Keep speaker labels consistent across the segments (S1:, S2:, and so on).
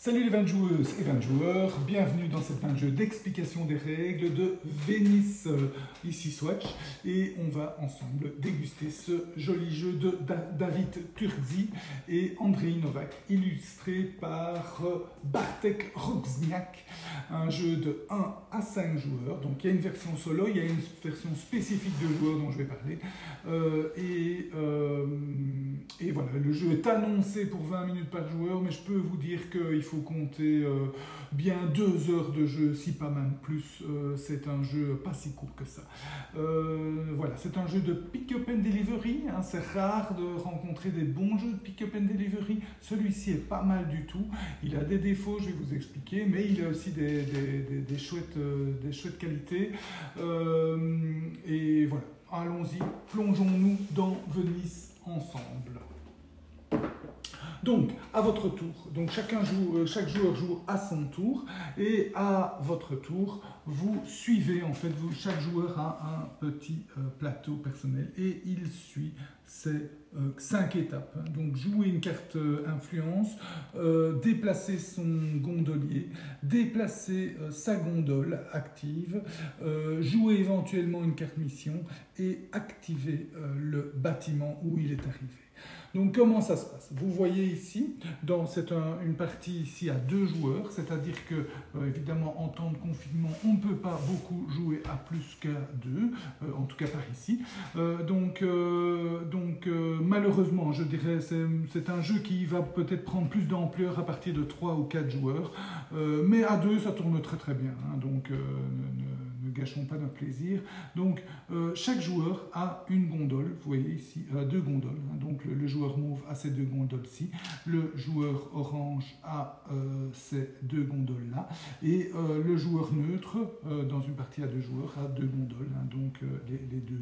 S1: Salut les 20 joueuses et 20 joueurs, bienvenue dans cette 20 jeux d'explication des règles de Venice, ici Swatch, et on va ensemble déguster ce joli jeu de David Turkzy et Andrei Novak, illustré par Bartek Roczniak, un jeu de 1 à 5 joueurs, donc il y a une version solo, il y a une version spécifique de joueurs dont je vais parler, et voilà, le jeu est annoncé pour 20 minutes par joueur, mais je peux vous dire qu'il faut compter bien 2 heures de jeu, si pas même plus. C'est un jeu pas si court que ça. Voilà, c'est un jeu de pick-up and delivery. Hein, c'est rare de rencontrer des bons jeux de pick-up and delivery. Celui-ci est pas mal du tout. Il a des défauts, je vais vous expliquer, mais il a aussi des chouettes qualités. Et voilà, allons-y, plongeons-nous dans Venise ensemble. Donc, à votre tour, donc chaque joueur joue à son tour, et à votre tour, vous suivez, en fait, chaque joueur a un petit plateau personnel, et il suit ces 5 étapes. Donc, jouer une carte influence, déplacer son gondolier, déplacer sa gondole active, jouer éventuellement une carte mission, et activer le bâtiment où il est arrivé. Donc comment ça se passe? Vous voyez ici, c'est une partie ici à 2 joueurs, c'est-à-dire que, évidemment, en temps de confinement, on ne peut pas beaucoup jouer à plus qu'à 2, en tout cas par ici. Malheureusement, je dirais, c'est un jeu qui va peut-être prendre plus d'ampleur à partir de 3 ou 4 joueurs, mais à 2, ça tourne très très bien, hein, donc ne gâchons pas notre plaisir. Donc, chaque joueur a une gondole, vous voyez ici, 2 gondoles, hein, donc le joueur mauve a ces 2 gondoles-ci, le joueur orange a ces 2 gondoles-là, et le joueur neutre, dans une partie à 2 joueurs, a 2 gondoles, hein, donc les 2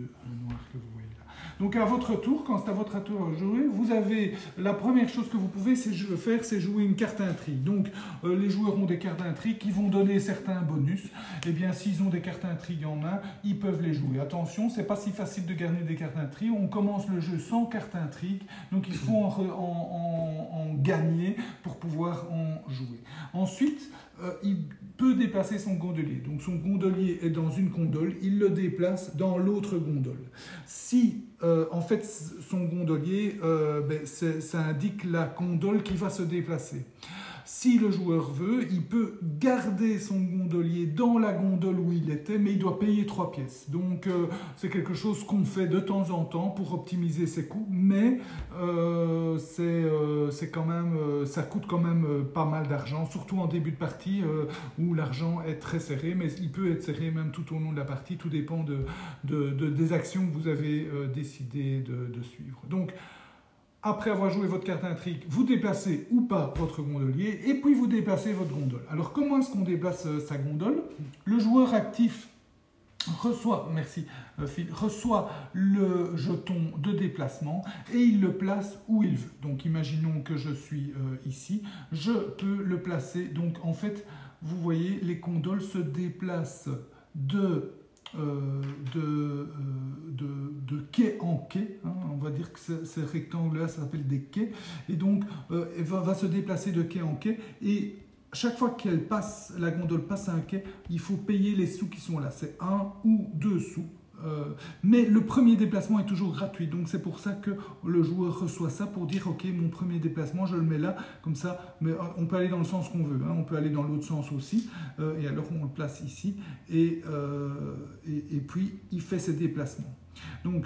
S1: noirs que vous voyez là. Donc à votre tour, quand c'est à votre tour de jouer, vous avez, la première chose que vous pouvez faire, c'est jouer une carte intrigue. Donc les joueurs ont des cartes intrigue qui vont donner certains bonus. Et bien s'ils ont des cartes intrigue en main, ils peuvent les jouer. Attention, c'est pas si facile de gagner des cartes intrigue. On commence le jeu sans carte intrigue, donc il faut en gagner pour pouvoir en jouer. Ensuite, il peut déplacer son gondolier. Donc son gondolier est dans une gondole, il le déplace dans l'autre gondole. Si en fait son gondolier, ça indique la gondole qui va se déplacer. Si le joueur veut, il peut garder son gondolier dans la gondole où il était, mais il doit payer 3 pièces. Donc, c'est quelque chose qu'on fait de temps en temps pour optimiser ses coûts, mais quand même, ça coûte quand même pas mal d'argent, surtout en début de partie où l'argent est très serré, mais il peut être serré même tout au long de la partie, tout dépend des actions que vous avez décidé de suivre. Donc, après avoir joué votre carte intrigue, vous déplacez ou pas votre gondolier et puis vous déplacez votre gondole. Alors comment est-ce qu'on déplace sa gondole? Le joueur actif reçoit le jeton de déplacement et il le place où il veut. Donc imaginons que je suis ici, je peux le placer. Donc en fait, vous voyez, les gondoles se déplacent de quai en quai, hein, on va dire que ces rectangles-là, ça s'appelle des quais, et donc elle va se déplacer de quai en quai, et chaque fois qu'elle passe, la gondole passe un quai, il faut payer les sous qui sont là, c'est 1 ou 2 sous. Mais le premier déplacement est toujours gratuit, donc c'est pour ça que le joueur reçoit ça pour dire ok, mon premier déplacement je le mets là, comme ça, mais on peut aller dans le sens qu'on veut, hein, on peut aller dans l'autre sens aussi, et alors on le place ici, et puis il fait ses déplacements. Donc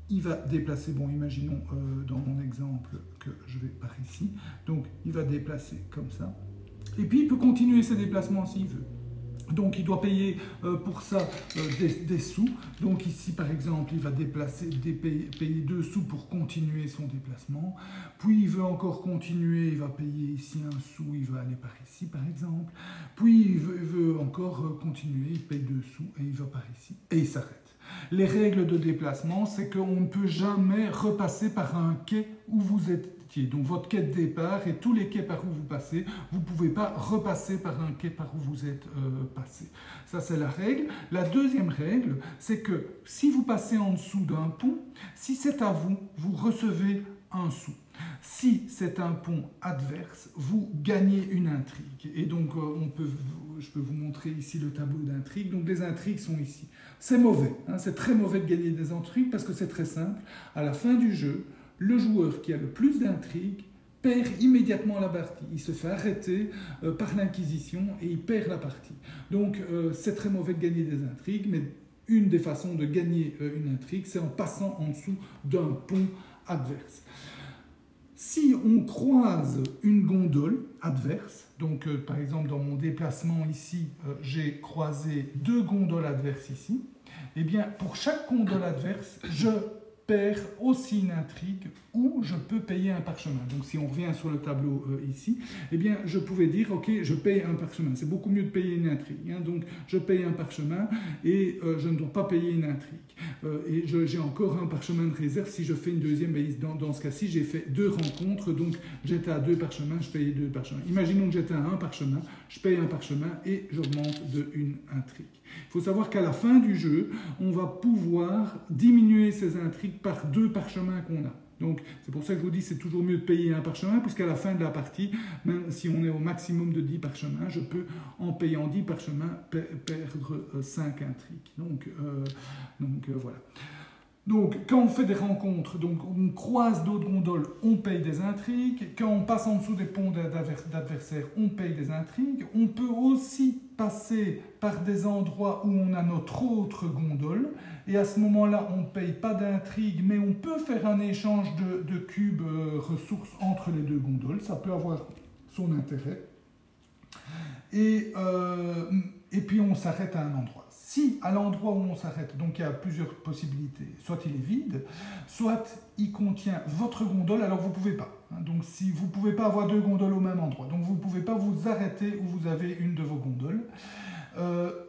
S1: il va déplacer, bon imaginons dans mon exemple que je vais par ici, donc il va déplacer comme ça, et puis il peut continuer ses déplacements s'il veut. Donc il doit payer pour ça des sous. Donc ici par exemple il va payer 2 sous pour continuer son déplacement. Puis il veut encore continuer, il va payer ici 1 sou, il va aller par ici par exemple. Puis il veut encore continuer, il paye 2 sous et il va par ici et il s'arrête. Les règles de déplacement, c'est qu'on ne peut jamais repasser par un quai où vous êtes. Donc votre quai de départ et tous les quais par où vous passez, vous ne pouvez pas repasser par un quai par où vous êtes passé. Ça c'est la règle. La deuxième règle, c'est que si vous passez en dessous d'un pont, si c'est à vous, vous recevez 1 sou. Si c'est un pont adverse, vous gagnez une intrigue. Et donc, je peux vous montrer ici le tableau d'intrigues. Donc, les intrigues sont ici. C'est mauvais, hein, c'est très mauvais de gagner des intrigues parce que c'est très simple. À la fin du jeu, le joueur qui a le plus d'intrigues perd immédiatement la partie. Il se fait arrêter par l'Inquisition et il perd la partie. Donc, c'est très mauvais de gagner des intrigues, mais une des façons de gagner une intrigue, c'est en passant en dessous d'un pont adverse. Si on croise une gondole adverse, donc par exemple dans mon déplacement ici, j'ai croisé 2 gondoles adverses ici, eh bien pour chaque gondole adverse, je perds aussi une intrigue ou je peux payer un parchemin. Donc si on revient sur le tableau ici, eh bien je pouvais dire ok, je paye un parchemin. C'est beaucoup mieux de payer une intrigue. Hein. Donc je paye un parchemin et je ne dois pas payer une intrigue. Et j'ai encore un parchemin de réserve si je fais une deuxième. Dans ce cas-ci, j'ai fait 2 rencontres, donc j'étais à 2 parchemins, je payais 2 parchemins. Imaginons que j'étais à 1 parchemin, je paye un parchemin et j'augmente de une intrigue. Il faut savoir qu'à la fin du jeu, on va pouvoir diminuer ces intrigues par 2 parchemins qu'on a. Donc, c'est pour ça que je vous dis que c'est toujours mieux de payer un parchemin, puisqu'à la fin de la partie, même si on est au maximum de 10 parchemins, je peux, en payant 10 parchemins, perdre 5 intrigues. Donc voilà. Donc, quand on fait des rencontres, donc on croise d'autres gondoles, on paye des intrigues. Quand on passe en dessous des ponts d'adversaires, on paye des intrigues. On peut aussi passer par des endroits où on a notre autre gondole. Et à ce moment-là, on ne paye pas d'intrigue, mais on peut faire un échange de cubes ressources entre les 2 gondoles. Ça peut avoir son intérêt. Et puis on s'arrête à un endroit. Si à l'endroit où on s'arrête, donc il y a plusieurs possibilités, soit il est vide, soit il contient votre gondole, alors vous ne pouvez pas. Hein, donc si vous ne pouvez pas avoir 2 gondoles au même endroit, donc vous ne pouvez pas vous arrêter où vous avez une de vos gondoles.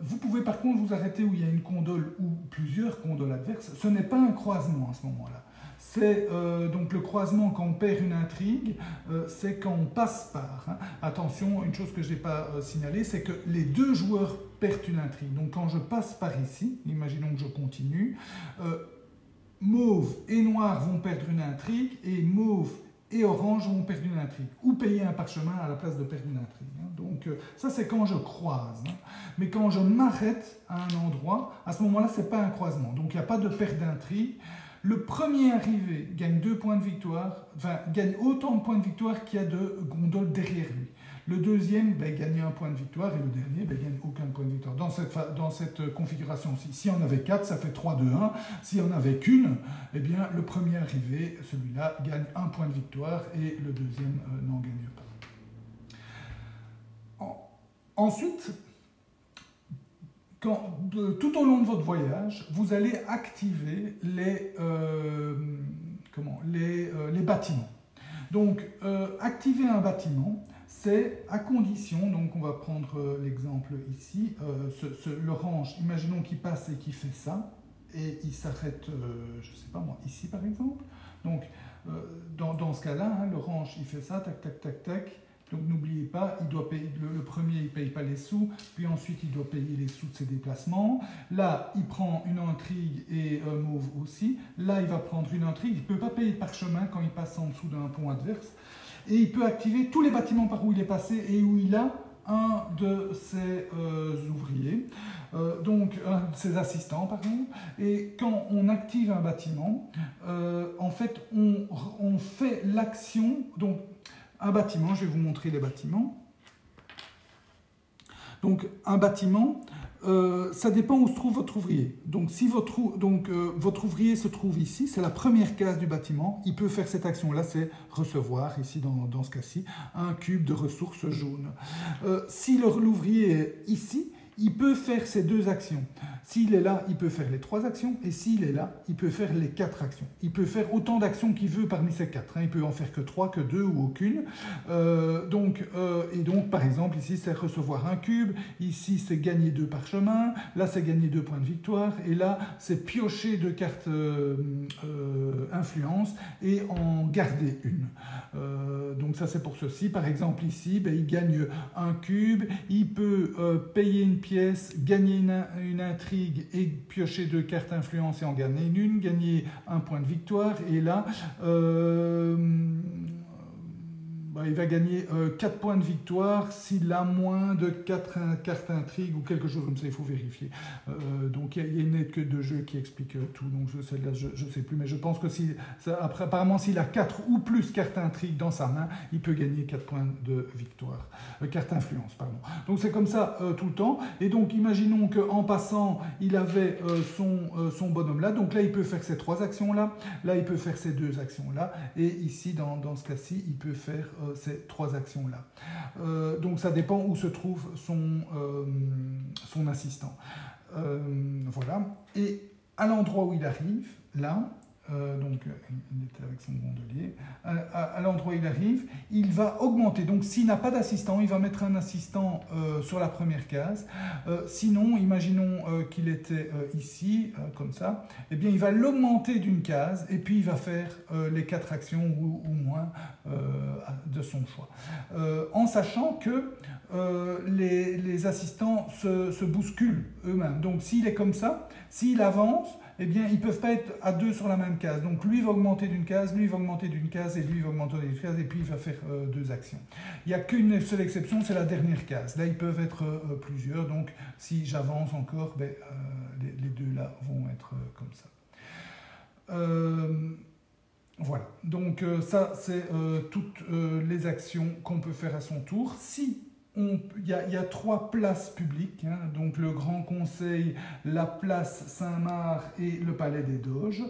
S1: Vous pouvez par contre vous arrêter où il y a une gondole ou plusieurs gondoles adverses. Ce n'est pas un croisement à ce moment-là. C'est donc le croisement quand on perd une intrigue, c'est quand on passe par. Hein. Attention, une chose que je n'ai pas signalée, c'est que les 2 joueurs perdent une intrigue. Donc quand je passe par ici, imaginons que je continue, mauve et noir vont perdre une intrigue et mauve et orange vont perdre une intrigue, ou payer un parchemin à la place de perdre une intrigue. Hein. Donc ça c'est quand je croise. Hein. Mais quand je m'arrête à un endroit, à ce moment-là, ce n'est pas un croisement. Donc il n'y a pas de perte d'intrigue. Le premier arrivé gagne 2 points de victoire, enfin gagne autant de points de victoire qu'il y a de gondoles derrière lui. Le deuxième gagne 1 point de victoire et le dernier gagne aucun point de victoire. Dans cette configuration-ci, s'il y en avait 4, ça fait 3, 2, 1. S'il n'y en avait qu'une, eh bien, le premier arrivé, celui-là, gagne 1 point de victoire et le deuxième n'en gagne pas. Ensuite, tout au long de votre voyage, vous allez activer les bâtiments. Donc, activer un bâtiment, c'est à condition, donc on va prendre l'exemple ici, l'orange, imaginons qu'il passe et qu'il fait ça, et il s'arrête, je ne sais pas moi, ici par exemple. Donc, dans ce cas-là, hein, l'orange, il fait ça, tac, tac, tac, tac. Donc n'oubliez pas, il doit payer, le premier il ne paye pas les sous, puis ensuite il doit payer les sous de ses déplacements. Là, il prend une intrigue et mauve aussi. Là, il va prendre une intrigue. Il ne peut pas payer de parchemin quand il passe en dessous d'un pont adverse. Et il peut activer tous les bâtiments par où il est passé et où il a un de ses ouvriers, donc un de ses assistants, pardon. Et quand on active un bâtiment, en fait, on fait l'action. Donc, un bâtiment, je vais vous montrer les bâtiments. Donc, un bâtiment, ça dépend où se trouve votre ouvrier. Donc, si votre ouvrier se trouve ici, c'est la première case du bâtiment, il peut faire cette action-là, c'est recevoir, ici dans ce cas-ci, un cube de ressources jaunes. Si l'ouvrier est ici, il peut faire ces 2 actions. S'il est là, il peut faire les 3 actions, et s'il est là, il peut faire les 4 actions. Il peut faire autant d'actions qu'il veut parmi ces 4. Hein. Il peut en faire que 3, que 2 ou aucune. Donc, par exemple, ici, c'est recevoir un cube, ici, c'est gagner 2 parchemins, là, c'est gagner 2 points de victoire, et là, c'est piocher 2 cartes influence et en garder une. Donc, ça, c'est pour ceci. Par exemple, ici, il gagne un cube, il peut payer une pièce, gagner une intrigue, intrigue et piocher 2 cartes influence et en gagner une, gagner un point de victoire. Et là, il va gagner 4 points de victoire s'il a moins de 4 cartes intrigue ou quelque chose comme ça, il faut vérifier. Donc il y a une aide de jeu qui explique tout, donc celle-là je ne sais plus, mais je pense que apparemment s'il a 4 ou plus cartes intrigue dans sa main, il peut gagner 4 points de victoire, carte influence, pardon. Donc c'est comme ça tout le temps, et donc imaginons qu'en passant, il avait son bonhomme là, donc là il peut faire ces 3 actions-là, là il peut faire ces 2 actions-là, et ici dans ce cas-ci, il peut faire ces 3 actions-là. Donc ça dépend où se trouve son assistant. Voilà. Et à l'endroit où il arrive, là, donc il était avec son gondolier, à l'endroit où il arrive, il va augmenter. Donc s'il n'a pas d'assistant, il va mettre un assistant sur la première case. Sinon, imaginons qu'il était ici, comme ça, eh bien il va l'augmenter d'une case et puis il va faire les 4 actions ou moins de son choix. En sachant que les assistants se bousculent eux-mêmes. Donc s'il est comme ça, s'il avance, eh bien, ils ne peuvent pas être à 2 sur la même case. Donc, lui va augmenter d'une case, lui va augmenter d'une case, et lui va augmenter d'une case, et puis il va faire 2 actions. Il n'y a qu'une seule exception, c'est la dernière case. Là, ils peuvent être plusieurs. Donc, si j'avance encore, les 2 là vont être comme ça. Voilà. Donc, ça, c'est toutes les actions qu'on peut faire à son tour. Si il y a 3 places publiques, hein, donc le Grand Conseil, la place Saint-Marc et le Palais des Doges.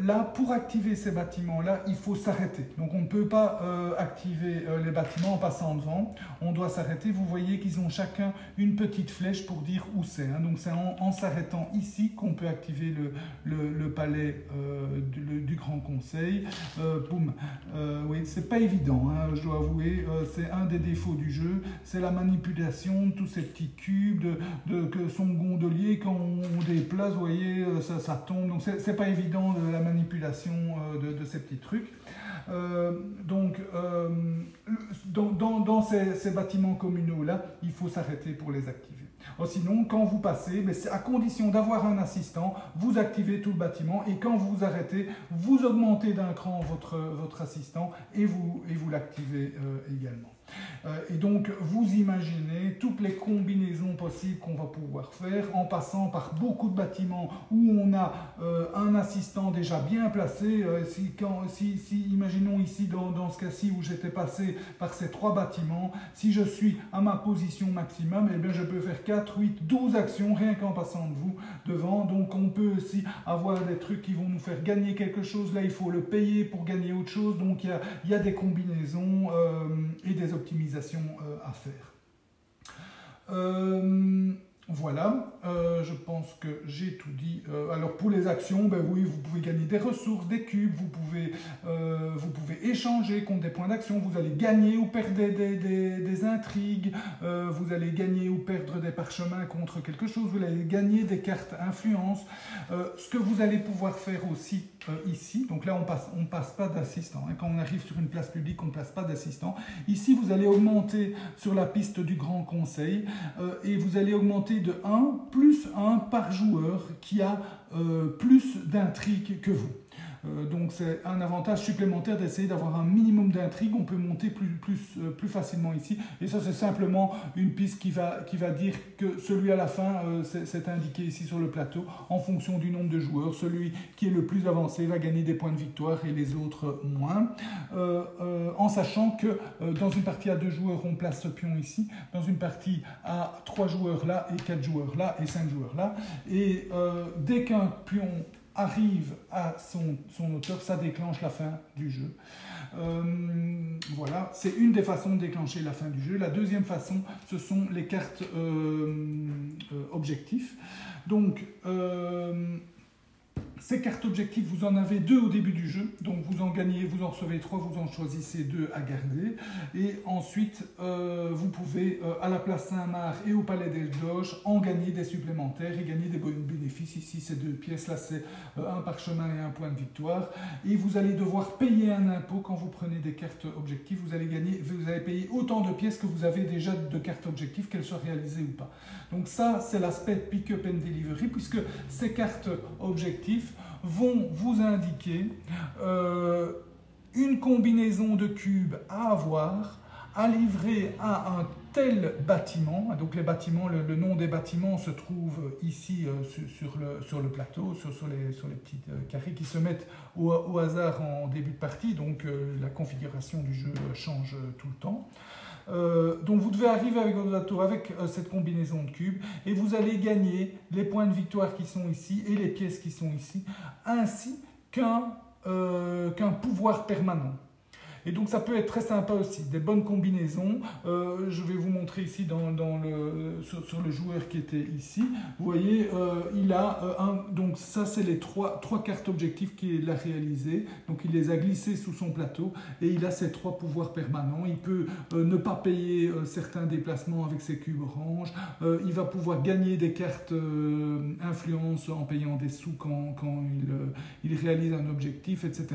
S1: Là, pour activer ces bâtiments-là, il faut s'arrêter. Donc on ne peut pas activer les bâtiments en passant devant, on doit s'arrêter. Vous voyez qu'ils ont chacun une petite flèche pour dire où c'est. Hein. Donc c'est en s'arrêtant ici qu'on peut activer le Palais du Grand Conseil. Boum. Oui, c'est pas évident, hein, je dois avouer, c'est un des défauts du jeu, c'est la manipulation de tous ces petits cubes, que son gondolier, quand on déplace, vous voyez, ça tombe. Donc c'est pas évident la manipulation de ces petits trucs. Donc dans ces bâtiments communaux-là, il faut s'arrêter pour les activer. Sinon, quand vous passez, c'est à condition d'avoir un assistant, vous activez tout le bâtiment et quand vous vous arrêtez, vous augmentez d'un cran votre assistant et vous l'activez également. Et donc, vous imaginez toutes les combinaisons possibles qu'on va pouvoir faire en passant par beaucoup de bâtiments où on a un assistant déjà bien placé. Imaginons ici, dans ce cas-ci, où j'étais passé par ces 3 bâtiments, si je suis à ma position maximum, eh bien, je peux faire 4, 8, 12 actions rien qu'en passant devant. Donc, on peut aussi avoir des trucs qui vont nous faire gagner quelque chose. Là, il faut le payer pour gagner autre chose. Donc, il y a des combinaisons et des optimisations à faire. Voilà, je pense que j'ai tout dit. Alors pour les actions, oui, vous pouvez gagner des ressources, des cubes, vous pouvez échanger contre des points d'action, vous allez gagner ou perdre des intrigues, vous allez gagner ou perdre des parchemins contre quelque chose, vous allez gagner des cartes influence. Ce que vous allez pouvoir faire aussi ici, donc là on passe pas d'assistant, hein. Quand on arrive sur une place publique, on ne place pas d'assistant. Ici vous allez augmenter sur la piste du Grand Conseil et vous allez augmenter de 1 plus 1 par joueur qui a plus d'intrigue que vous. Donc c'est un avantage supplémentaire d'essayer d'avoir un minimum d'intrigue. On peut monter plus facilement ici. Et ça c'est simplement une piste qui va dire que celui à la fin, c'est indiqué ici sur le plateau, en fonction du nombre de joueurs. Celui qui est le plus avancé va gagner des points de victoire et les autres moins. En sachant que dans une partie à 2 joueurs, on place ce pion ici. Dans une partie à 3 joueurs là, et 4 joueurs là, et 5 joueurs là. Et dès qu'un pion arrive à son auteur, ça déclenche la fin du jeu. Voilà, c'est une des façons de déclencher la fin du jeu. La deuxième façon, ce sont les cartes objectifs. Donc, Ces cartes objectifs, vous en avez 2 au début du jeu, donc vous en gagnez, vous en recevez 3, vous en choisissez 2 à garder. Et ensuite, vous pouvez, à la place Saint-Marc et au Palais des Doges, en gagner des supplémentaires et gagner des bénéfices. Ici, ces 2 pièces, là, c'est un parchemin et un point de victoire. Et vous allez devoir payer un impôt quand vous prenez des cartes objectifs. Vous allez payer autant de pièces que vous avez déjà de cartes objectifs, qu'elles soient réalisées ou pas. Donc ça, c'est l'aspect pick-up and delivery, puisque ces cartes objectifs vont vous indiquer une combinaison de cubes à avoir, à livrer à un tel bâtiment. Donc les bâtiments, le nom des bâtiments se trouve ici sur le plateau, sur les petits carrés qui se mettent au hasard en début de partie. Donc la configuration du jeu change tout le temps. Donc vous devez arriver avec votre bateau avec cette combinaison de cubes et vous allez gagner les points de victoire qui sont ici et les pièces qui sont ici, ainsi qu'un pouvoir permanent. Et donc ça peut être très sympa aussi, des bonnes combinaisons. Je vais vous montrer ici sur le joueur qui était ici. Vous voyez, il a donc ça c'est les trois cartes objectifs qu'il a réalisées. Donc il les a glissées sous son plateau et il a ces 3 pouvoirs permanents. Il peut ne pas payer certains déplacements avec ses cubes orange. Il va pouvoir gagner des cartes influence en payant des sous quand il réalise un objectif, etc.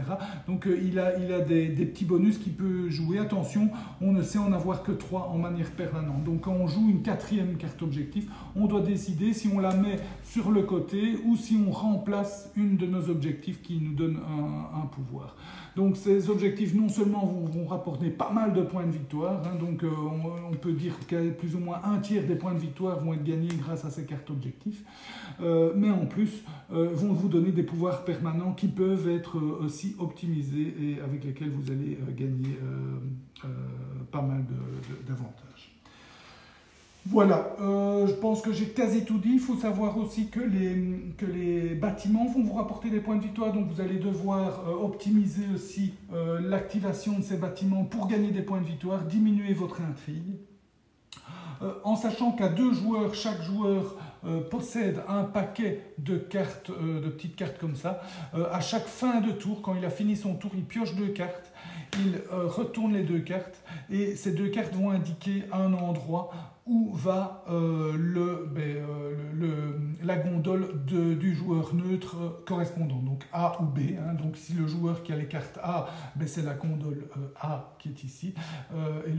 S1: Donc il a des petits bonus qu'il peut jouer. Attention, on ne sait en avoir que 3 en manière permanente. Donc quand on joue une 4e carte objectif, on doit décider si on la met sur le côté ou si on remplace une de nos objectifs qui nous donne un pouvoir. Donc ces objectifs non seulement vont rapporter pas mal de points de victoire, hein, donc on peut dire que plus ou moins un tiers des points de victoire vont être gagnés grâce à ces cartes objectifs, mais en plus vont vous donner des pouvoirs permanents qui peuvent être aussi optimisés et avec lesquels vous allez gagner pas mal d'avantages. Voilà, je pense que j'ai quasi tout dit. Il faut savoir aussi que les bâtiments vont vous rapporter des points de victoire, donc vous allez devoir optimiser aussi l'activation de ces bâtiments pour gagner des points de victoire, diminuer votre intrigue. En sachant qu'à 2 joueurs, chaque joueur possède un paquet de cartes, de petites cartes comme ça. À chaque fin de tour, quand il a fini son tour, il pioche 2 cartes, il retourne les 2 cartes et ces 2 cartes vont indiquer un endroit où va la gondole du joueur neutre correspondant, donc A ou B. Hein. Donc si le joueur qui a les cartes A, c'est la gondole A qui est ici, et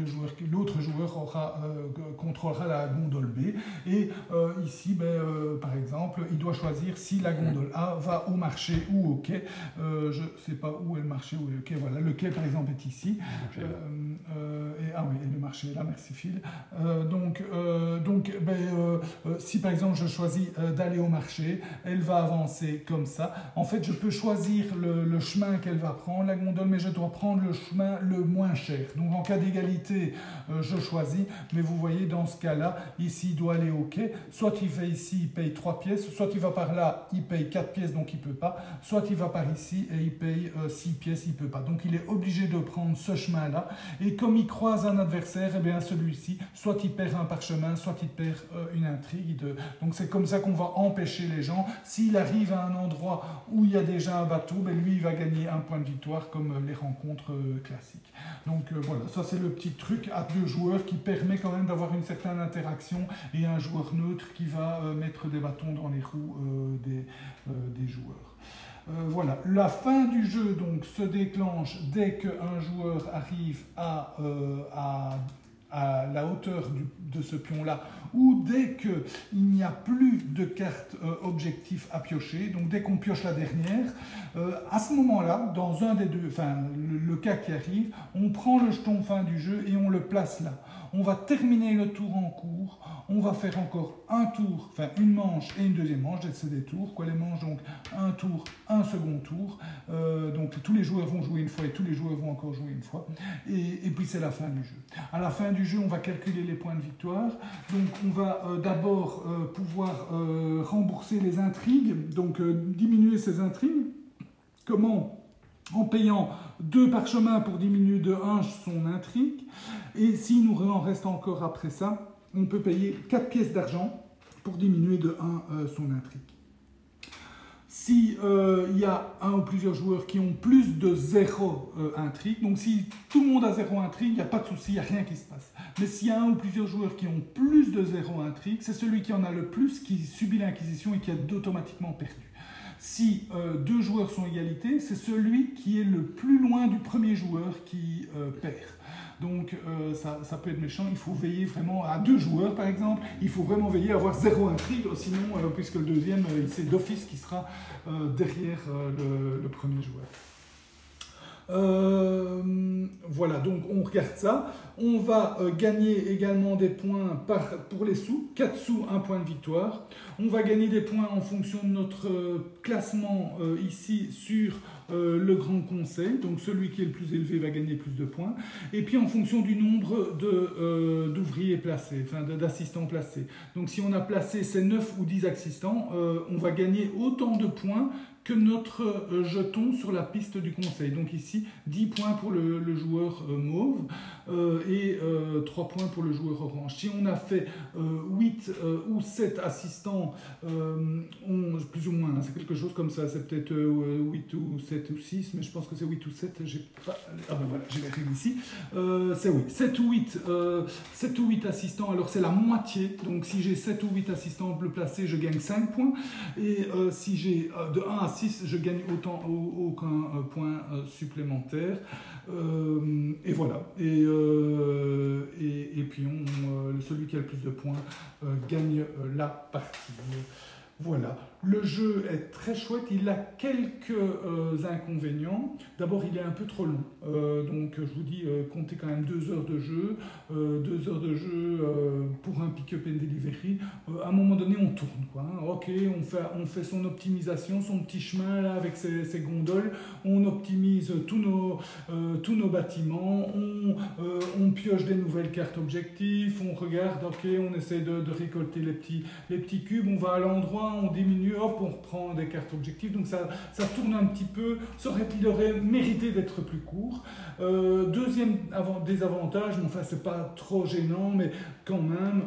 S1: l'autre joueur contrôlera la gondole B. Et ici, par exemple, il doit choisir si la gondole A va au marché ou au quai. Je ne sais pas où est le marché ou le quai. Voilà, le quai par exemple est ici. Et le marché est là, merci Phil. Si par exemple je choisis d'aller au marché, elle va avancer comme ça. En fait, je peux choisir le chemin qu'elle va prendre, la gondole, mais je dois prendre le chemin le moins cher. Donc en cas d'égalité, je choisis, mais vous voyez dans ce cas-là, ici il doit aller au quai. Soit il fait ici, il paye 3 pièces, soit il va par là, il paye 4 pièces, donc il ne peut pas. Soit il va par ici et il paye 6 pièces, il ne peut pas. Donc il est obligé de prendre ce chemin-là. Et comme il croise un adversaire, eh bien celui-ci, soit il perd un parchemin, soit il perd une intrigue. Donc c'est comme ça qu'on va empêcher les gens. S'il arrive à un endroit où il y a déjà un bateau, lui il va gagner un point de victoire comme les rencontres classiques. Donc voilà, ça c'est le petit truc à 2 joueurs qui permet quand même d'avoir une certaine interaction et un joueur neutre qui va mettre des bâtons dans les roues des joueurs. Voilà, la fin du jeu donc se déclenche dès qu'un joueur arrive à la hauteur de ce pion-là, ou dès qu'il n'y a plus de cartes objectifs à piocher, donc dès qu'on pioche la dernière, à ce moment-là, dans un des deux, enfin le cas qui arrive, on prend le jeton fin du jeu et on le place là. On va terminer le tour en cours, on va faire encore un tour, enfin une manche et une deuxième manche, c'est des tours, les manches, donc un tour, un second tour, donc tous les joueurs vont jouer une fois et tous les joueurs vont encore jouer une fois, et puis c'est la fin du jeu. À la fin du jeu, on va calculer les points de victoire, donc on va d'abord pouvoir rembourser les intrigues, donc diminuer ces intrigues. Comment ? En payant 2 parchemins pour diminuer de 1 son intrigue. Et s'il nous en reste encore après ça, on peut payer 4 pièces d'argent pour diminuer de 1 son intrigue. Si il y a un ou plusieurs joueurs qui ont plus de 0 intrigue, donc si tout le monde a 0 intrigue, il n'y a pas de souci, il n'y a rien qui se passe. Mais s'il y a un ou plusieurs joueurs qui ont plus de 0 intrigue, c'est celui qui en a le plus qui subit l'inquisition et qui a automatiquement perdu. Si deux joueurs sont égalité, c'est celui qui est le plus loin du premier joueur qui perd. Donc ça peut être méchant, il faut veiller vraiment à 2 joueurs par exemple, il faut vraiment veiller à avoir 0 intrigue, sinon puisque le deuxième c'est d'office qui sera derrière le premier joueur. Voilà, donc on regarde ça. On va gagner également des points pour les sous. 4 sous, 1 point de victoire. On va gagner des points en fonction de notre classement ici sur le Grand Conseil. Donc celui qui est le plus élevé va gagner plus de points. Et puis en fonction du nombre d'ouvriers placés, enfin d'assistants placés. Donc si on a placé ces 9 ou 10 assistants, on va gagner autant de points que notre jeton sur la piste du conseil. Donc ici, 10 points pour le joueur mauve et 3 points pour le joueur orange. Si on a fait 8 ou 7 assistants, plus ou moins, hein, c'est quelque chose comme ça, c'est peut-être 8 ou 7 ou 6, mais je pense que c'est 8 ou 7, j'ai pas... Ah ben voilà, j'ai les règles ici. C'est oui, 7 ou 8 assistants, alors c'est la moitié. Donc si j'ai 7 ou 8 assistants bleu placés, je gagne 5 points. Et si j'ai de 1 à 6, je gagne aucun point supplémentaire. Et voilà. Et puis celui qui a le plus de points gagne la partie. Voilà, le jeu est très chouette, il a quelques inconvénients. D'abord, il est un peu trop long, donc je vous dis, comptez quand même 2 heures de jeu. 2 heures de jeu pour un pick-up and delivery. À un moment donné, on tourne, quoi, hein. Ok, on fait son optimisation, son petit chemin là, avec ses gondoles. On optimise tous nos bâtiments. On pioche des nouvelles cartes objectifs. On regarde, ok, on essaie de récolter les petits cubes. On va à l'endroit, on diminue, hop, on reprend des cartes objectives. Donc ça tourne un petit peu. Il aurait mérité d'être plus court. Deuxième désavantage, mais enfin c'est pas trop gênant, mais quand même,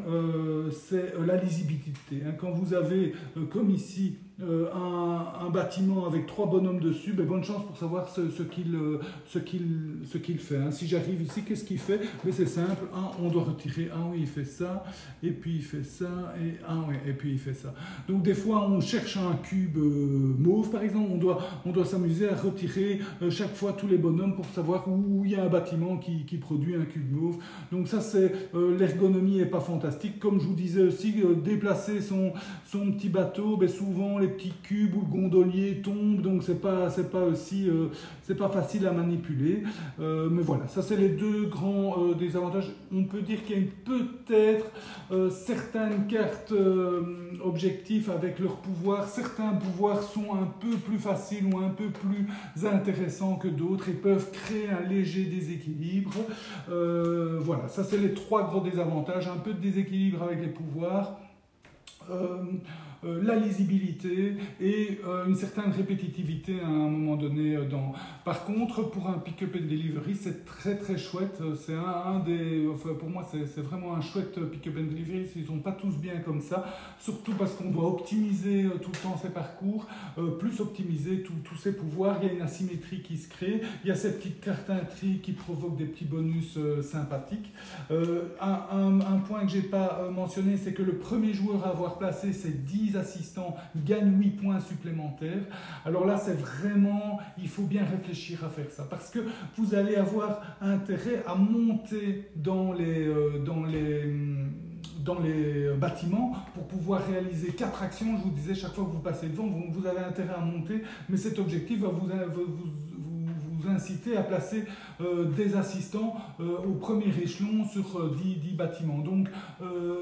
S1: c'est la lisibilité, hein. Quand vous avez, comme ici, un bâtiment avec 3 bonhommes dessus, ben, bonne chance pour savoir ce qu'il fait, hein. Si j'arrive ici, qu'est-ce qu'il fait? Ben, c'est simple, on doit retirer, oui, il fait ça, et puis il fait ça, et puis il fait ça. Donc des fois, on cherche un cube mauve, par exemple, on doit s'amuser à retirer chaque fois tous les bonhommes pour savoir où il y a un bâtiment qui produit un cube mauve. Donc ça, c'est l'ergonomie n'est pas fantastique. Comme je vous disais aussi, déplacer son petit bateau, ben, souvent les petits cubes ou le gondolier tombent, donc c'est pas facile à manipuler. Mais voilà, ça c'est les 2 grands désavantages. On peut dire qu'il y a peut-être certaines cartes objectifs avec leur pouvoir. Certains pouvoirs sont un peu plus faciles ou un peu plus intéressants que d'autres et peuvent créer un léger déséquilibre. Voilà, ça c'est les 3 gros désavantages. Un peu de déséquilibre avec les pouvoirs. La lisibilité et une certaine répétitivité à un moment donné. Par contre, pour un pick-up and delivery, c'est très très chouette. C'est enfin, pour moi, c'est vraiment un chouette pick-up and delivery. Ils ne sont pas tous bien comme ça, surtout parce qu'on doit optimiser tout le temps ses parcours, plus optimiser tous ses pouvoirs. Il y a une asymétrie qui se crée. Il y a cette petite carte intrigue qui provoque des petits bonus sympathiques. Un point que je n'ai pas mentionné, c'est que le premier joueur à avoir placé ses 10 assistants gagne 8 points supplémentaires. Alors là, c'est vraiment, il faut bien réfléchir à faire ça, parce que vous allez avoir intérêt à monter dans les bâtiments pour pouvoir réaliser 4 actions. Je vous disais, chaque fois que vous passez devant, vous avez intérêt à monter, mais cet objectif va vous inciter à placer des assistants au premier échelon sur 10 bâtiments. Donc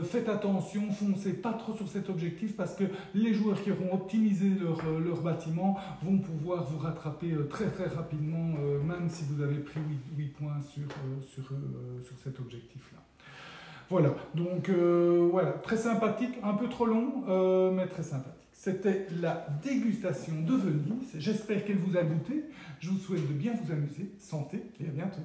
S1: faites attention, foncez pas trop sur cet objectif, parce que les joueurs qui auront optimisé leur bâtiment vont pouvoir vous rattraper très très rapidement, même si vous avez pris 8 points sur cet objectif-là. Voilà, donc voilà, très sympathique, un peu trop long, mais très sympathique. C'était la dégustation de Venise. J'espère qu'elle vous a goûté. Je vous souhaite de bien vous amuser. Santé et à bientôt.